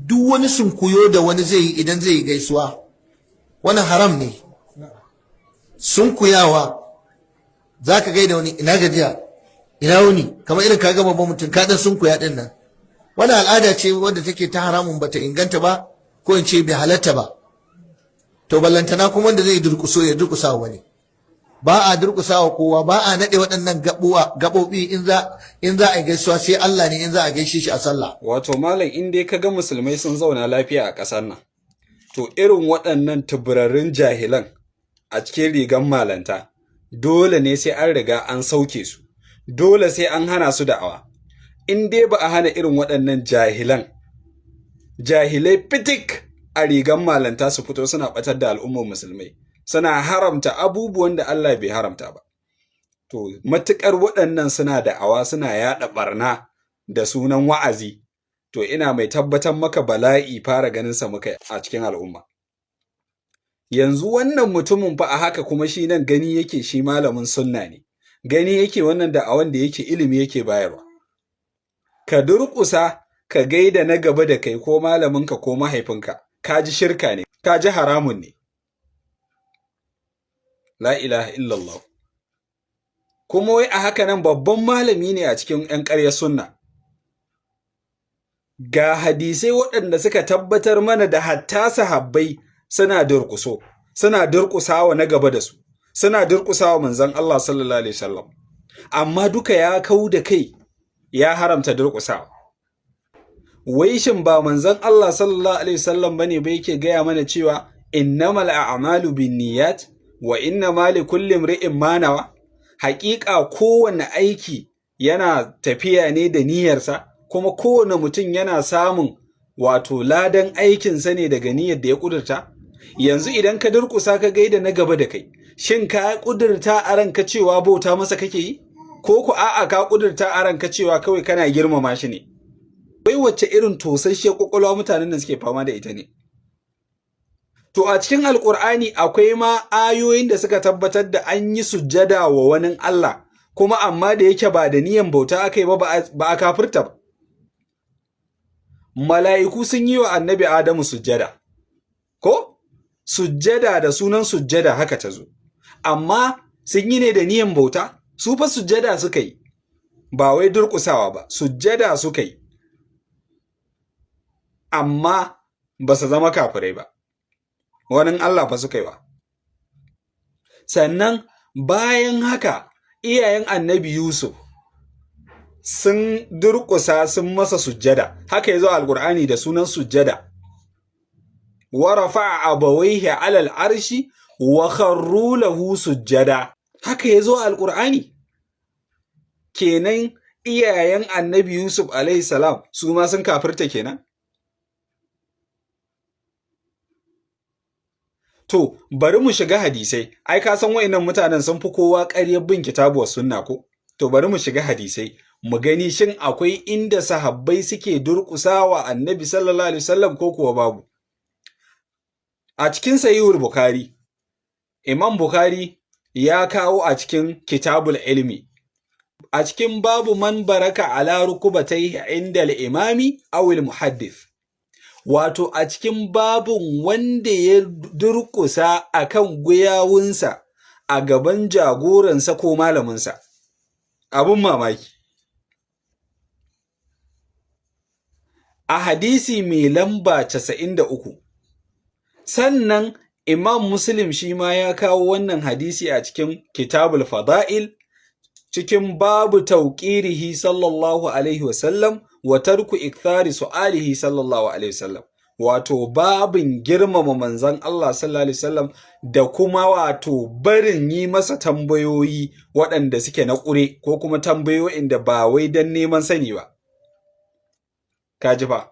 duk wani sunkuyo da wani zai yi idan zai yi gaisuwa wani haram ne. Sunkuyawa za ka gaida wani ina gajiya ina wuni kamar irin ka gama mutum ka dan sunkuya din nan, wani al'ada ce wadda take ta haramun bata inganta ba ko in ce bai halatta ba. To ballantana kuma wanda zai durkuso ya durkusa wani, ba a durkusa wa kowa, ba a nade waɗannan gaɓoɓi in za a gaisuwa sai Allah ne in za a gaishe shi a sallah. Wato malam in dai kaga musulmai sun zauna lafiya a ƙasar nan, to irin waɗannan tuburarin jahilan a cikin rigan malanta dole ne sai an riga an sauke su, dole sai an hana su da'awa. In dai ba a hana irin waɗannan jahilai fitik a rigan malanta su fito suna ɓatar da al'ummar musulmai, suna haramta abubuwan da Allah bai haramta ba. To matuƙar waɗannan suna da'awa suna yaɗa ɓarna da sunan wa'azi, to ina mai tabbatar maka bala'i fara ganinsa muka a cikin al'umma. Yanzu wannan mutumin fa a haka kuma shi nan gani yake shi malamin sunna ne, gani yake wannan da'awan da yake ilimi yake bayarwa. Ka durƙusa ka gaida na gaba da kai ko malaminka ko mahaifinka, ka ji shirka ne, ka ji haramun ne. La ilaha illallah. Kuma wai a haka nan babban malami ne a cikin 'yan ƙarya sunna. Ga hadisai waɗanda suka tabbatar mana da hatta sahabbai suna durƙuso, suna durƙusawa na gaba da su, suna durƙusawa manzon Allah sallallahu alaihi wasallam. Amma duka ya kau da kai ya haramta durƙusawa. Wai shin ba manzon Allah sallallahu alaihi wasallam bane ba yake gaya mana cewa innamal a'malu binniyat wa innamal likulli imri'in ma nawa? Haƙiƙa kowanne aiki yana tafiya ne da niyyarsa, kuma kowane mutum yana samun wato ladan aikinsa ne daga niyyar da ya ƙudurta. Yanzu idan ka durƙusa ka gaida na gaba da kai, shin ka ƙudurta a ranka cewa bauta masa kake yi? Ko ku a'a ka ƙudurta a ranka cewa kawai kana girmama shi ne? Wai wacce irin tosasshiyar ƙwaƙwalwa mutanen da suke fama da ita ne? To a cikin Alƙur'ani akwai ma ayoyin da suka tabbatar da an yi sujjada wa wani Allah, kuma amma da yake ba da niyan bauta aka yi ba a kafirta ba. Mala'iku sun yi wa annabi Adamu sujjada, ko? Sujjada da sunan sujjada haka ta zo, amma sun yi ne da niyan bauta, su fa sujjada suka yi, ba wai durƙusawa ba, sujjada suka yi, amma ba su zama kafirai ba, wani Allah fa suka yi wa. Sannan bayan haka iyayen annabi Yusuf sun durƙusa sun masa sujjada, haka yazo Alƙur'ani da sunan sujjada. Wa rafa'a abawaihi 'alal arshi wa kharru lahu sujjada, haka yazo Alƙur'ani. Kenan iyayen annabi Yusuf alaihi salam su ma sun kafirta kenan? To bari mu shiga hadisai, ai ka san wayannan mutanen sun fi kowa ƙaryar bin kitabu was sunna ko? To bari mu shiga hadisai mu gani shin akwai inda sahabbai suke durƙusawa annabi sallallahu alaihi wasallam ko kuwa babu. A cikin sahihul Bukhari, Imam Bukhari ya kawo a cikin kitabul ilmi, a cikin babu man baraka ala rukubatayhi inda al-imami aw al-muhaddith, wato a cikin babun wanda ya durƙusa akan guyawunsa a gaban jagoransa ko malaminsa. Abun mamaki. A hadisi mai lamba 93, sannan Imam Muslim shi ma ya kawo wannan hadisi a cikin Kitabul Fada'il, cikin babu tauƙirihi sallallahu alaihi wasallam wa tarku ikthari su'alihi sallallahu alaihi wasallam, wato babin girmama manzon Allah sallallahu alaihi wasallam da kuma wato barin yi masa tambayoyi waɗanda suke na ƙure ko kuma tambayoyin da ba wai don neman sani ba. Kaji fa,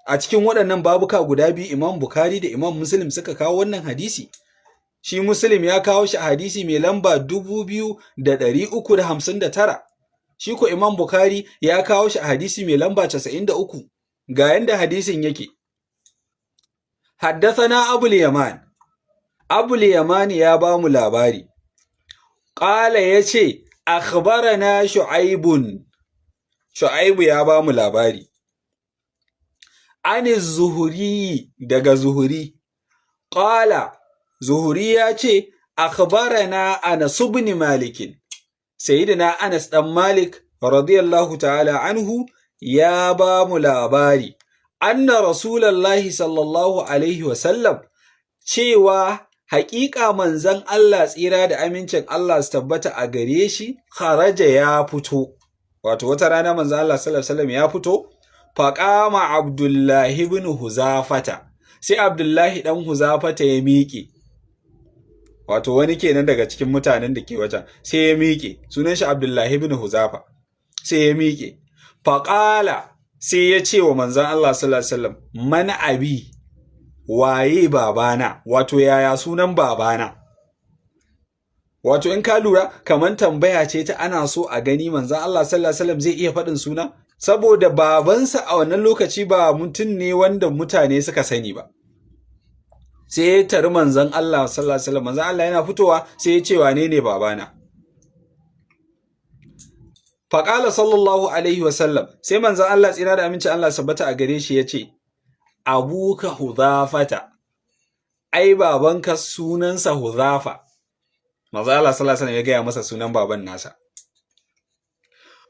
a cikin waɗannan babuka guda biyu Imam Bukhari da Imam Muslim suka kawo wannan hadisi. Shi Muslim ya kawo shi a hadisi mai lamba 2359, shi ko Imam Bukhari ya kawo shi a hadisi mai lamba 93. Ga yanda hadisin yake. Haddathana Abul Yaman, Abul Yaman ya ba mu labari. Qala yace akhbarana Shu'aibun, Shu'aibu ya ba mu labari. an zuhuri daga zuhuri qala zuhuri ya ce akhbarana Anas ibn Malik sayyidina Anas dan Malik radiyallahu ta'ala anhu ya ba mu labari anna rasulullahi sallallahu alaihi wasallam cewa haƙiƙa manzon Allah tsira da amincin Allah su tabbata a gare shi kharaja ya fito wato wata rana manzon Allah sallallahu alaihi wasallam ya fito faqama Abdullahi ibn Huzafata sai Abdullahi dan Huzafata ya miƙe wato wani kenan daga cikin mutanen da ke wajen sai ya miƙe sunan shi Abdullahi ibn Huzafa sai ya miƙe faqala sai ya ce wa manzon Allah sallallahu alaihi wasallam man abi waye babana wato yaya sunan babana wato in ka lura kaman tambaya ce ta ana so a gani manzon Allah sallallahu alaihi wasallam zai iya faɗin suna saboda babansa a wannan lokaci ba mutum ne wanda mutane suka sani ba sai ya tari manzon Allah sallallahu alaihi wasallam manzon Allah yana fitowa sai ya ce wane ne babana faqala sallallahu alaihi wasallam sai manzon Allah tsira da aminci Allah sabbata a gare shi yace abuka Hudhafata ai babanka sunansa Hudhafa manzon Allah sallallahu alaihi wasallam ya gaya masa sunan baban nasa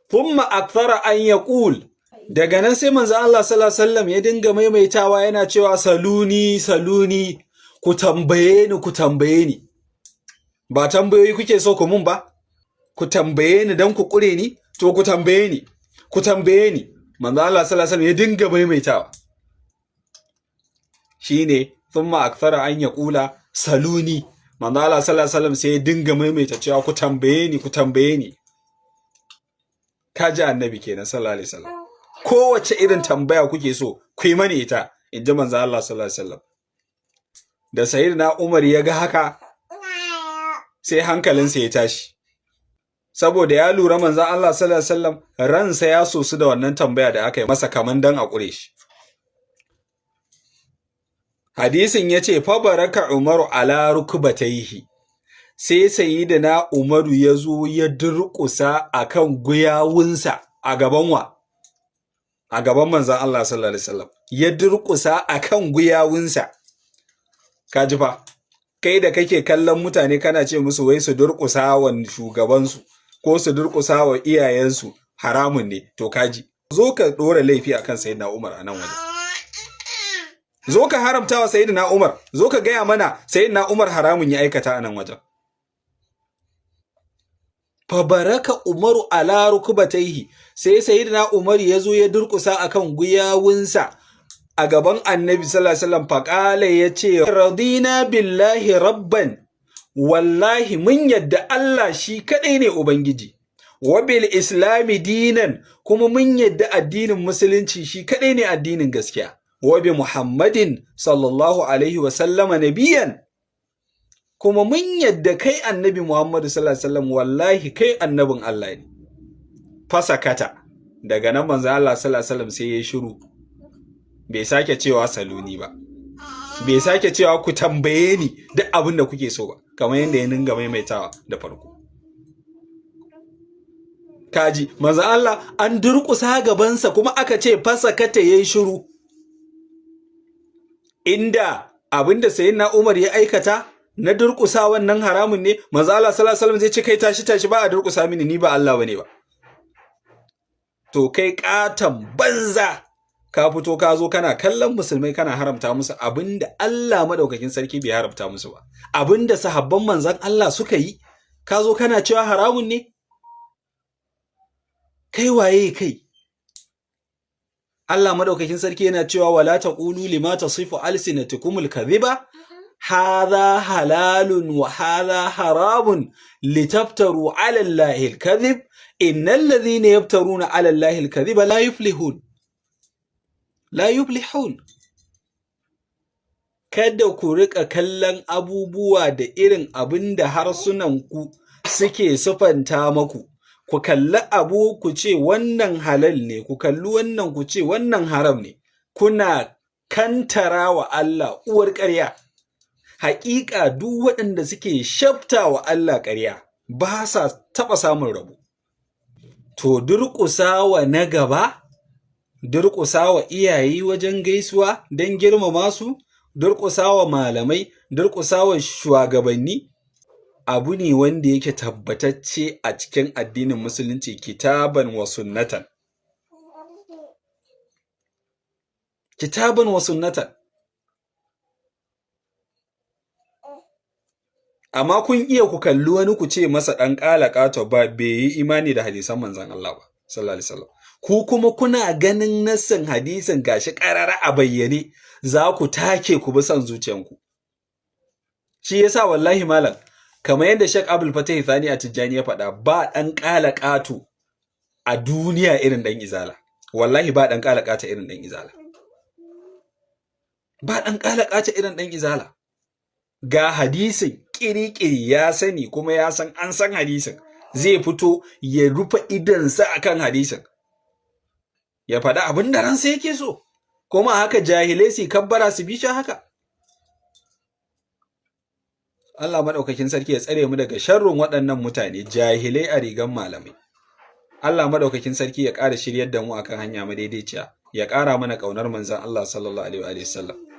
thumma akthara an yaqul daga nan sai manzon Allah sallallahu alaihi wasallam ya dinga maimaitawa yana cewa saluni saluni ku tambaye ni ba tambayoyi kuke so ku mun ba ku tambaye ni dan ku kure ni to ku tambaye ni manzon Allah sallallahu alaihi wasallam ya dinga maimaitawa shine thumma akthara an yaqula saluni manzon Allah sallallahu alaihi wasallam sai ya dinga maimaita cewa ku tambaye ni kaji annabi kenan sallallahu alaihi wasallam kowace irin tambaya kuke so ku yi mani ita inji manzon Allah sallallahu alaihi wasallam da sayyidina Umar ya ga haka sai hankalinsa ya tashi saboda ya lura manzon Allah sallallahu alaihi wasallam ransa ya sosu da wannan tambaya da aka yi masa kaman dan a kure shi hadisin yace fa baraka Umaru ala rukbatayhi sai sayyidina Umaru ya zo ya durƙusa akan guyawunsa a gaban a gaban manzon Allah sallallahu alaihi wasallam ya durƙusa akan guyawunsa kaji fa kai da kake kallon mutane kana ce musu wai su durƙusa wa shugabansu ko su durƙusa wa iyayensu haramun ne to kaji zo ka dora laifi akan sayyidina Umar a nan waje zo ka haramta wa sayyidina Umar zo ka gaya mana sayyidina Umar haramun ya aikata a nan wajen fa baraka Umaru ala rukbatayhi sai sayyidina Umar ya zo ya durƙusa akan guyawunsa a gaban Annabi sallallahu alaihi wasallam faqala yace radina billahi rabban wallahi mun yadda Allah shi kadai ne ubangiji wa bil islami dinan kuma mun yadda addinin musulunci shi kadai ne addinin gaskiya wa bi Muhammadin sallallahu alaihi wasallama nabiyan kuma mun yadda kai annabi Muhammadu sallallahu alaihi wasallam wallahi kai annabin Allah ne fasakata daga nan manzo Allah sallallahu alaihi wasallam sai ya shiru bai sake cewa saluni ba bai sake cewa ku tambaye ni duk abin da kuke so ba kamar yanda ya ninga maimaitawa da farko kaji manzo Allah an durƙusa gabansa kuma aka ce fasakata yayi shiru inda abinda sayyidina Umar ya aikata na durƙusa wannan haramun ne manzo Allah sallallahu alaihi wasallam zai ce kai tashi ba a durƙusa mini ni ba Allah bane ba to kai katan banza ka fito ka zo kana kallon musulmai kana haramta musu abinda Allah madaukakin sarki bai haramta musu ba abinda sahabban manzon Allah suka yi ka zo kana cewa haramun ne kai waye kai Allah madaukakin sarki yana cewa wala taqulu lima tasifu alsinatukumul kadhiba hadha halalun wa hadha haramun litaftaru ala Allahi alkadhib innal ladhina yaftaruna ala Allahi alkadhiba la yuflihun kada ku rika kallon abubuwa da irin abinda harsunanku suke sufanta maku ku kalli abu ku ce wannan halal ne ku kalli wannan ku ce wannan haram ne kuna kantara wa Allah uwar ƙarya haƙiƙa duk waɗanda suke shafta wa Allah ƙarya ba sa taɓa samun rabo to durƙusa wa na gaba durƙusawa iyaye wajen gaisuwa don girmama su, durƙusawa malamai, durƙusawa shugabanni, abu ne wanda yake tabbatacce a cikin addinin musulunci kitaban wa sunnatan. Kitaban wa sunnatan. Amma kun iya ku kalli wani ku ce masa ɗan ƙalaƙato ba bai yi imani da hadisan manzon Allah ba sallallahu alaihi wasallam. Ku kuma kuna ganin nassin hadisin gashi ƙarara a bayyane, za ku take ku bi son zuciyanku. Shi yasa wallahi malam, kamar yadda Sheikh Abdul Fatah Thani a Tijjani ya faɗa, ba ɗan ƙalaƙato a duniya irin ɗan izala. Wallahi ba ɗan ƙalaƙata irin ɗan izala. Ba ɗan ƙalaƙata irin ɗan izala. Ga hadisin ƙiri-ƙiri ya sani kuma ya san an san hadisin, zai fito ya rufe idonsa akan hadisin, ya faɗa abin da ransa yake so, kuma haka jahilai su kabbara su bi shi haka. Allah maɗaukakin sarki ya tsare mu daga sharrin waɗannan mutane jahilai a rigan malamai. Allah maɗaukakin sarki ya ƙara shiryar da mu akan hanya madaidaiciya, ya ƙara mana ƙaunar manzon Allah sallallahu alaihi wa sallam.